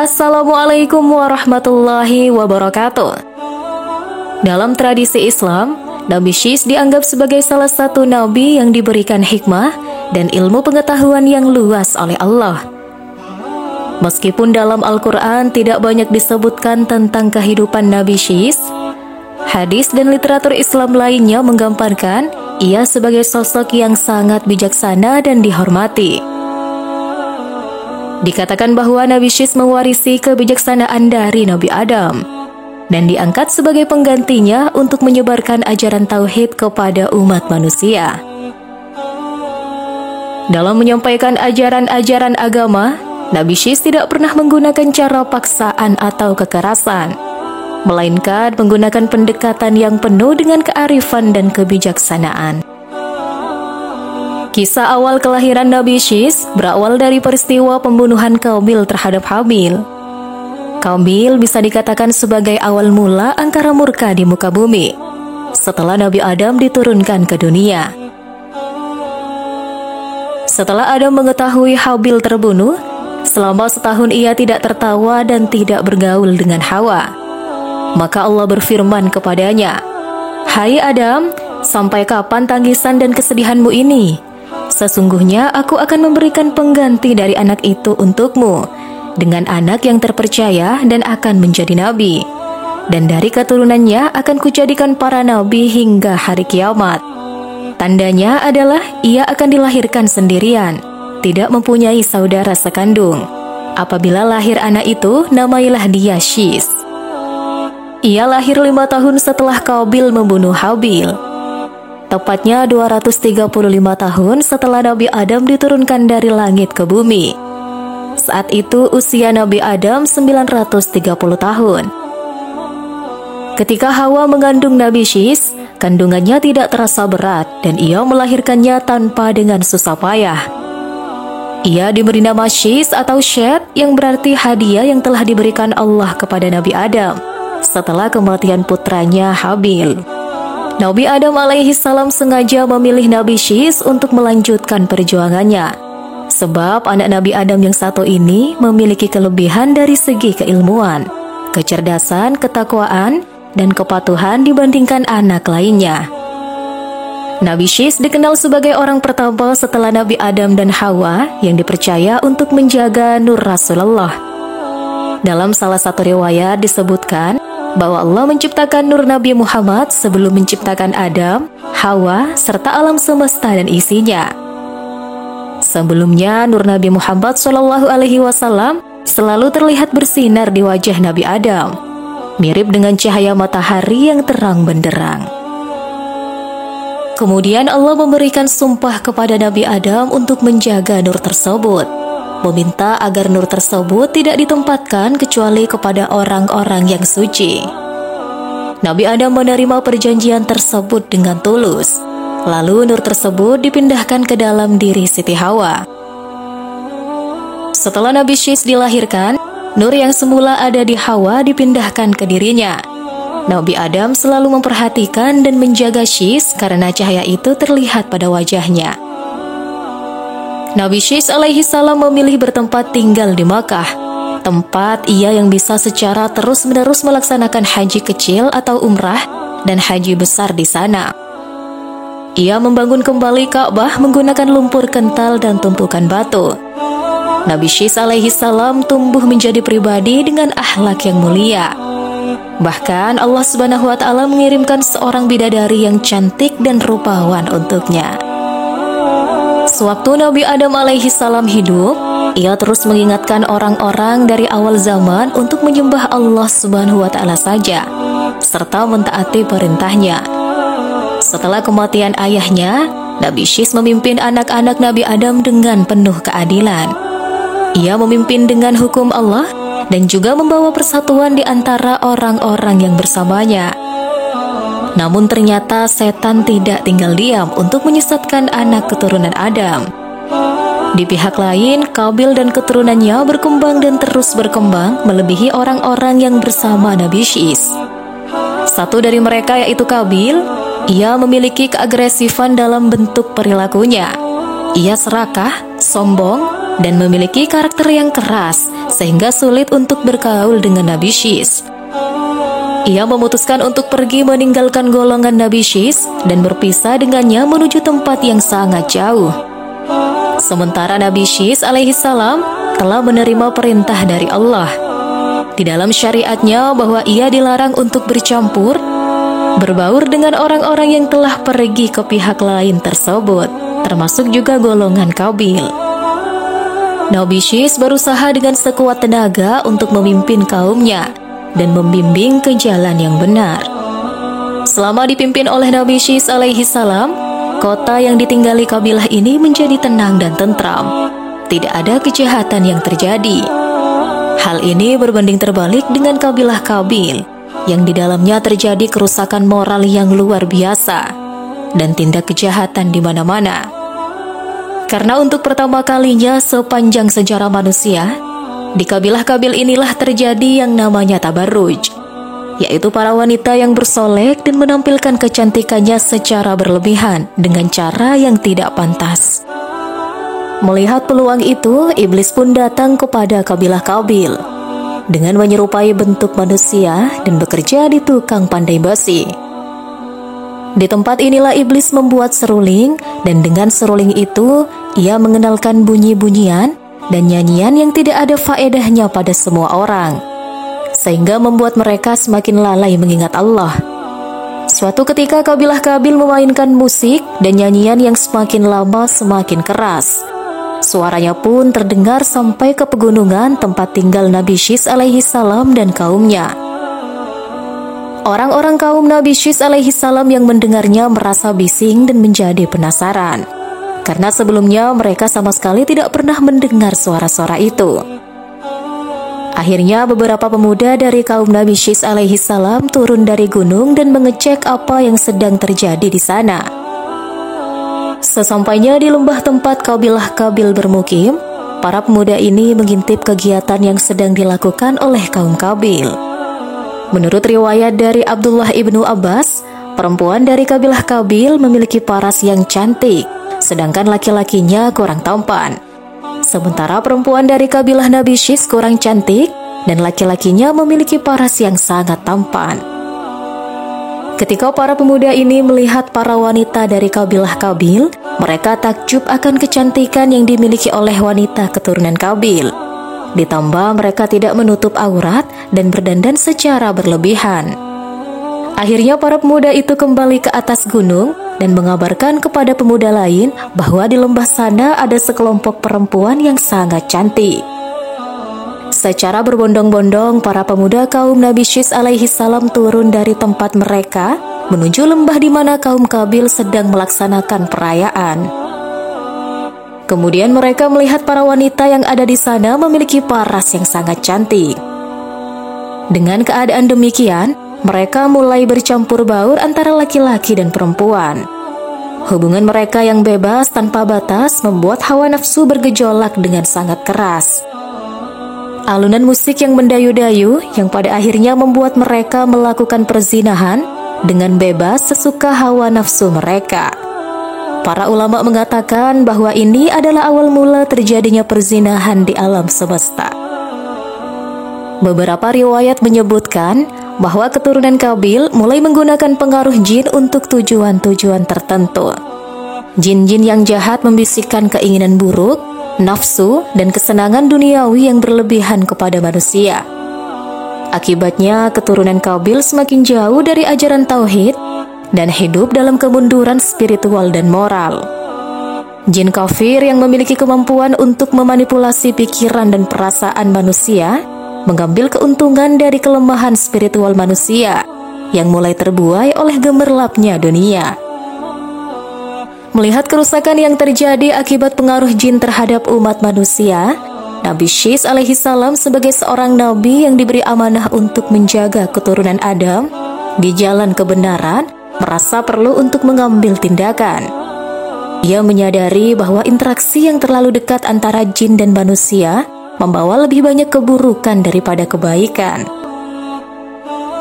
Assalamualaikum warahmatullahi wabarakatuh. Dalam tradisi Islam, Nabi Syis dianggap sebagai salah satu nabi yang diberikan hikmah dan ilmu pengetahuan yang luas oleh Allah. Meskipun dalam Al-Quran tidak banyak disebutkan tentang kehidupan Nabi Syis, hadis dan literatur Islam lainnya menggambarkan ia sebagai sosok yang sangat bijaksana dan dihormati. Dikatakan bahwa Nabi Syis mewarisi kebijaksanaan dari Nabi Adam dan diangkat sebagai penggantinya untuk menyebarkan ajaran tauhid kepada umat manusia. Dalam menyampaikan ajaran-ajaran agama, Nabi Syis tidak pernah menggunakan cara paksaan atau kekerasan, melainkan menggunakan pendekatan yang penuh dengan kearifan dan kebijaksanaan. Kisah awal kelahiran Nabi Syis berawal dari peristiwa pembunuhan Qabil terhadap Habil. Qabil bisa dikatakan sebagai awal mula angkara murka di muka bumi setelah Nabi Adam diturunkan ke dunia. Setelah Adam mengetahui Habil terbunuh, selama setahun ia tidak tertawa dan tidak bergaul dengan Hawa. Maka Allah berfirman kepadanya, "Hai Adam, sampai kapan tangisan dan kesedihanmu ini? Sesungguhnya aku akan memberikan pengganti dari anak itu untukmu, dengan anak yang terpercaya dan akan menjadi nabi. Dan dari keturunannya akan kujadikan para nabi hingga hari kiamat. Tandanya adalah ia akan dilahirkan sendirian, tidak mempunyai saudara sekandung. Apabila lahir anak itu, namailah dia Syis." Ia lahir 5 tahun setelah Qabil membunuh Habil. Tepatnya 235 tahun setelah Nabi Adam diturunkan dari langit ke bumi. Saat itu usia Nabi Adam 930 tahun. Ketika Hawa mengandung Nabi Syis, kandungannya tidak terasa berat dan ia melahirkannya tanpa dengan susah payah. Ia diberi nama Syis atau Syed yang berarti hadiah yang telah diberikan Allah kepada Nabi Adam setelah kematian putranya Habil. Nabi Adam alaihi salam sengaja memilih Nabi Syis untuk melanjutkan perjuangannya, sebab anak Nabi Adam yang satu ini memiliki kelebihan dari segi keilmuan, kecerdasan, ketakwaan, dan kepatuhan dibandingkan anak lainnya. Nabi Syis dikenal sebagai orang pertama setelah Nabi Adam dan Hawa yang dipercaya untuk menjaga nur Rasulullah. Dalam salah satu riwayat disebutkan bahwa Allah menciptakan nur Nabi Muhammad sebelum menciptakan Adam, Hawa, serta alam semesta dan isinya. Sebelumnya, nur Nabi Muhammad SAW selalu terlihat bersinar di wajah Nabi Adam, mirip dengan cahaya matahari yang terang benderang. Kemudian Allah memberikan sumpah kepada Nabi Adam untuk menjaga nur tersebut, meminta agar nur tersebut tidak ditempatkan kecuali kepada orang-orang yang suci. Nabi Adam menerima perjanjian tersebut dengan tulus. Lalu nur tersebut dipindahkan ke dalam diri Siti Hawa. Setelah Nabi Syis dilahirkan, nur yang semula ada di Hawa dipindahkan ke dirinya. Nabi Adam selalu memperhatikan dan menjaga Syis karena cahaya itu terlihat pada wajahnya. Nabi Syis alaihi salam memilih bertempat tinggal di Makkah, tempat ia yang bisa secara terus-menerus melaksanakan haji kecil atau umrah dan haji besar di sana. Ia membangun kembali Ka'bah menggunakan lumpur kental dan tumpukan batu. Nabi Syis alaihi salam tumbuh menjadi pribadi dengan akhlak yang mulia. Bahkan Allah Subhanahu wa Ta'ala mengirimkan seorang bidadari yang cantik dan rupawan untuknya. Sewaktu Nabi Adam alaihi salam hidup, ia terus mengingatkan orang-orang dari awal zaman untuk menyembah Allah Subhanahu wa Ta'ala saja, serta mentaati perintahnya. Setelah kematian ayahnya, Nabi Syis memimpin anak-anak Nabi Adam dengan penuh keadilan. Ia memimpin dengan hukum Allah dan juga membawa persatuan di antara orang-orang yang bersamanya. Namun ternyata setan tidak tinggal diam untuk menyesatkan anak keturunan Adam. Di pihak lain, Qabil dan keturunannya berkembang dan terus berkembang melebihi orang-orang yang bersama Nabi Syis. Satu dari mereka yaitu Qabil, ia memiliki keagresifan dalam bentuk perilakunya. Ia serakah, sombong, dan memiliki karakter yang keras sehingga sulit untuk bergaul dengan Nabi Syis. Ia memutuskan untuk pergi meninggalkan golongan Nabi Syis dan berpisah dengannya menuju tempat yang sangat jauh. Sementara Nabi Syis alaihissalam telah menerima perintah dari Allah di dalam syariatnya bahwa ia dilarang untuk bercampur, berbaur dengan orang-orang yang telah pergi ke pihak lain tersebut, termasuk juga golongan Qabil. Nabi Syis berusaha dengan sekuat tenaga untuk memimpin kaumnya dan membimbing ke jalan yang benar. Selama dipimpin oleh Nabi Syis alaihissalam, kota yang ditinggali kabilah ini menjadi tenang dan tentram. Tidak ada kejahatan yang terjadi. Hal ini berbanding terbalik dengan kabilah Qabil, yang di dalamnya terjadi kerusakan moral yang luar biasa dan tindak kejahatan di mana-mana. Karena untuk pertama kalinya sepanjang sejarah manusia, di kabilah Qabil inilah terjadi yang namanya tabarruj, yaitu para wanita yang bersolek dan menampilkan kecantikannya secara berlebihan dengan cara yang tidak pantas. Melihat peluang itu, iblis pun datang kepada kabilah Qabil dengan menyerupai bentuk manusia dan bekerja di tukang pandai besi. Di tempat inilah iblis membuat seruling, dan dengan seruling itu ia mengenalkan bunyi-bunyian dan nyanyian yang tidak ada faedahnya pada semua orang, sehingga membuat mereka semakin lalai mengingat Allah. Suatu ketika kabilah Qabil memainkan musik dan nyanyian yang semakin lama semakin keras. Suaranya pun terdengar sampai ke pegunungan tempat tinggal Nabi Syis alaihissalam dan kaumnya. Orang-orang kaum Nabi Syis alaihissalam yang mendengarnya merasa bising dan menjadi penasaran, karena sebelumnya mereka sama sekali tidak pernah mendengar suara-suara itu. Akhirnya beberapa pemuda dari kaum Nabi Syis alaihissalam turun dari gunung dan mengecek apa yang sedang terjadi di sana. Sesampainya di lembah tempat kabilah Qabil bermukim, para pemuda ini mengintip kegiatan yang sedang dilakukan oleh kaum Qabil. Menurut riwayat dari Abdullah ibnu Abbas, perempuan dari kabilah Qabil memiliki paras yang cantik, sedangkan laki-lakinya kurang tampan. Sementara perempuan dari kabilah Nabi Syis kurang cantik dan laki-lakinya memiliki paras yang sangat tampan. Ketika para pemuda ini melihat para wanita dari kabilah Qabil, mereka takjub akan kecantikan yang dimiliki oleh wanita keturunan Qabil. Ditambah mereka tidak menutup aurat dan berdandan secara berlebihan. Akhirnya para pemuda itu kembali ke atas gunung dan mengabarkan kepada pemuda lain bahwa di lembah sana ada sekelompok perempuan yang sangat cantik. Secara berbondong-bondong, para pemuda kaum Nabi Syis alaihissalam turun dari tempat mereka menuju lembah di mana kaum Qabil sedang melaksanakan perayaan. Kemudian mereka melihat para wanita yang ada di sana memiliki paras yang sangat cantik. Dengan keadaan demikian, mereka mulai bercampur baur antara laki-laki dan perempuan. Hubungan mereka yang bebas tanpa batas membuat hawa nafsu bergejolak dengan sangat keras. Alunan musik yang mendayu-dayu yang pada akhirnya membuat mereka melakukan perzinahan dengan bebas sesuka hawa nafsu mereka. Para ulama mengatakan bahwa ini adalah awal mula terjadinya perzinahan di alam semesta. Beberapa riwayat menyebutkan bahwa keturunan Qabil mulai menggunakan pengaruh jin untuk tujuan-tujuan tertentu. Jin-jin yang jahat membisikkan keinginan buruk, nafsu, dan kesenangan duniawi yang berlebihan kepada manusia. Akibatnya, keturunan Qabil semakin jauh dari ajaran tauhid dan hidup dalam kemunduran spiritual dan moral. Jin kafir yang memiliki kemampuan untuk memanipulasi pikiran dan perasaan manusia mengambil keuntungan dari kelemahan spiritual manusia yang mulai terbuai oleh gemerlapnya dunia. Melihat kerusakan yang terjadi akibat pengaruh jin terhadap umat manusia, Nabi Syis alaihissalam sebagai seorang nabi yang diberi amanah untuk menjaga keturunan Adam di jalan kebenaran, merasa perlu untuk mengambil tindakan. Ia menyadari bahwa interaksi yang terlalu dekat antara jin dan manusia membawa lebih banyak keburukan daripada kebaikan.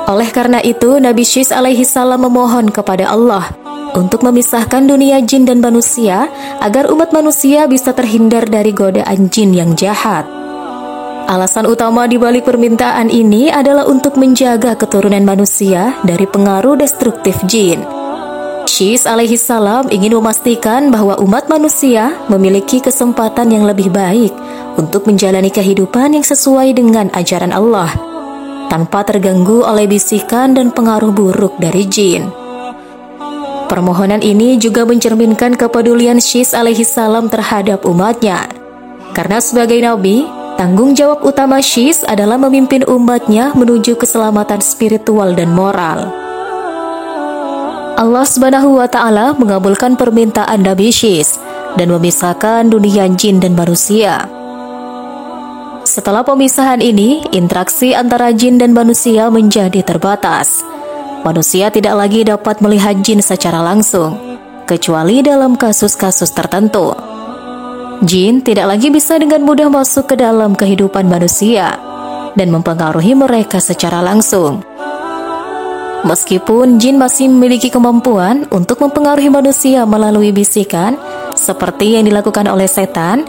Oleh karena itu, Nabi Syis alaihissalam memohon kepada Allah untuk memisahkan dunia jin dan manusia agar umat manusia bisa terhindar dari godaan jin yang jahat. Alasan utama di balik permintaan ini adalah untuk menjaga keturunan manusia dari pengaruh destruktif jin. Syis alaihi salam ingin memastikan bahwa umat manusia memiliki kesempatan yang lebih baik untuk menjalani kehidupan yang sesuai dengan ajaran Allah, tanpa terganggu oleh bisikan dan pengaruh buruk dari jin. Permohonan ini juga mencerminkan kepedulian Syis alaihi salam terhadap umatnya. Karena sebagai nabi, tanggung jawab utama Syis adalah memimpin umatnya menuju keselamatan spiritual dan moral. Allah Subhanahu wa Ta'ala mengabulkan permintaan Nabi Syis dan memisahkan dunia jin dan manusia. Setelah pemisahan ini, interaksi antara jin dan manusia menjadi terbatas. Manusia tidak lagi dapat melihat jin secara langsung, kecuali dalam kasus-kasus tertentu. Jin tidak lagi bisa dengan mudah masuk ke dalam kehidupan manusia dan mempengaruhi mereka secara langsung. Meskipun jin masih memiliki kemampuan untuk mempengaruhi manusia melalui bisikan, seperti yang dilakukan oleh setan,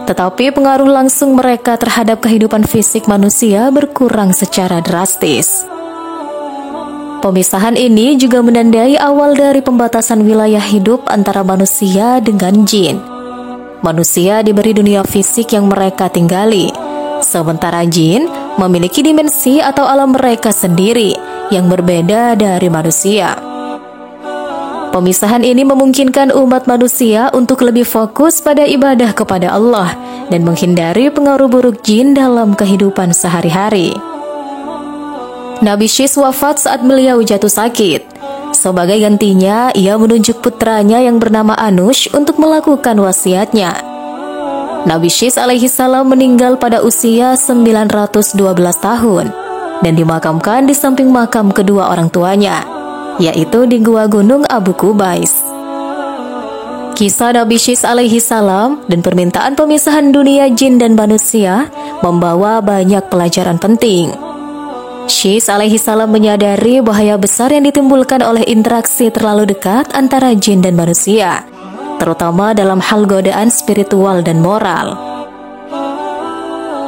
tetapi pengaruh langsung mereka terhadap kehidupan fisik manusia berkurang secara drastis. Pemisahan ini juga menandai awal dari pembatasan wilayah hidup antara manusia dengan jin. Manusia diberi dunia fisik yang mereka tinggali, sementara jin memiliki dimensi atau alam mereka sendiri yang berbeda dari manusia. Pemisahan ini memungkinkan umat manusia untuk lebih fokus pada ibadah kepada Allah dan menghindari pengaruh buruk jin dalam kehidupan sehari-hari. Nabi Syis wafat saat beliau jatuh sakit. Sebagai gantinya, ia menunjuk putranya yang bernama Anush untuk melakukan wasiatnya. Nabi Syis alaihi salam meninggal pada usia 912 tahun dan dimakamkan di samping makam kedua orang tuanya, yaitu di Gua Gunung Abu Kubais. Kisah Nabi Syis alaihi salam dan permintaan pemisahan dunia jin dan manusia membawa banyak pelajaran penting. Syis alaihi salam menyadari bahaya besar yang ditimbulkan oleh interaksi terlalu dekat antara jin dan manusia, terutama dalam hal godaan spiritual dan moral.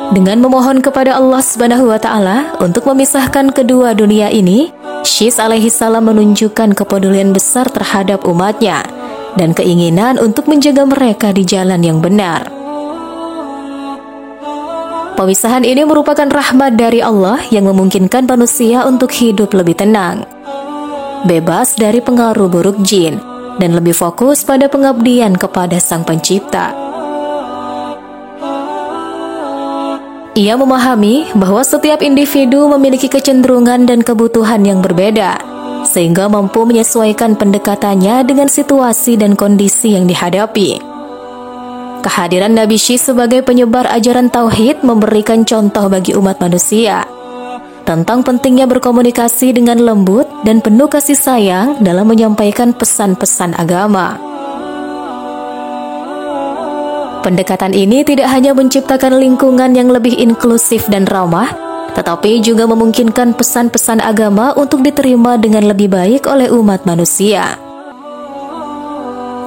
Dengan memohon kepada Allah Subhanahu wa Ta'ala untuk memisahkan kedua dunia ini, Syis alaihi salam menunjukkan kepedulian besar terhadap umatnya dan keinginan untuk menjaga mereka di jalan yang benar. Pemisahan ini merupakan rahmat dari Allah yang memungkinkan manusia untuk hidup lebih tenang, bebas dari pengaruh buruk jin, dan lebih fokus pada pengabdian kepada Sang Pencipta. Ia memahami bahwa setiap individu memiliki kecenderungan dan kebutuhan yang berbeda, sehingga mampu menyesuaikan pendekatannya dengan situasi dan kondisi yang dihadapi. Kehadiran Nabi Syis sebagai penyebar ajaran tauhid memberikan contoh bagi umat manusia tentang pentingnya berkomunikasi dengan lembut dan penuh kasih sayang dalam menyampaikan pesan-pesan agama. Pendekatan ini tidak hanya menciptakan lingkungan yang lebih inklusif dan ramah, tetapi juga memungkinkan pesan-pesan agama untuk diterima dengan lebih baik oleh umat manusia.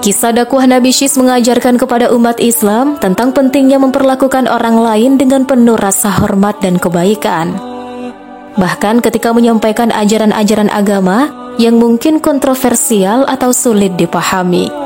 Kisah dakwah Nabi Syis mengajarkan kepada umat Islam tentang pentingnya memperlakukan orang lain dengan penuh rasa hormat dan kebaikan. Bahkan ketika menyampaikan ajaran-ajaran agama yang mungkin kontroversial atau sulit dipahami.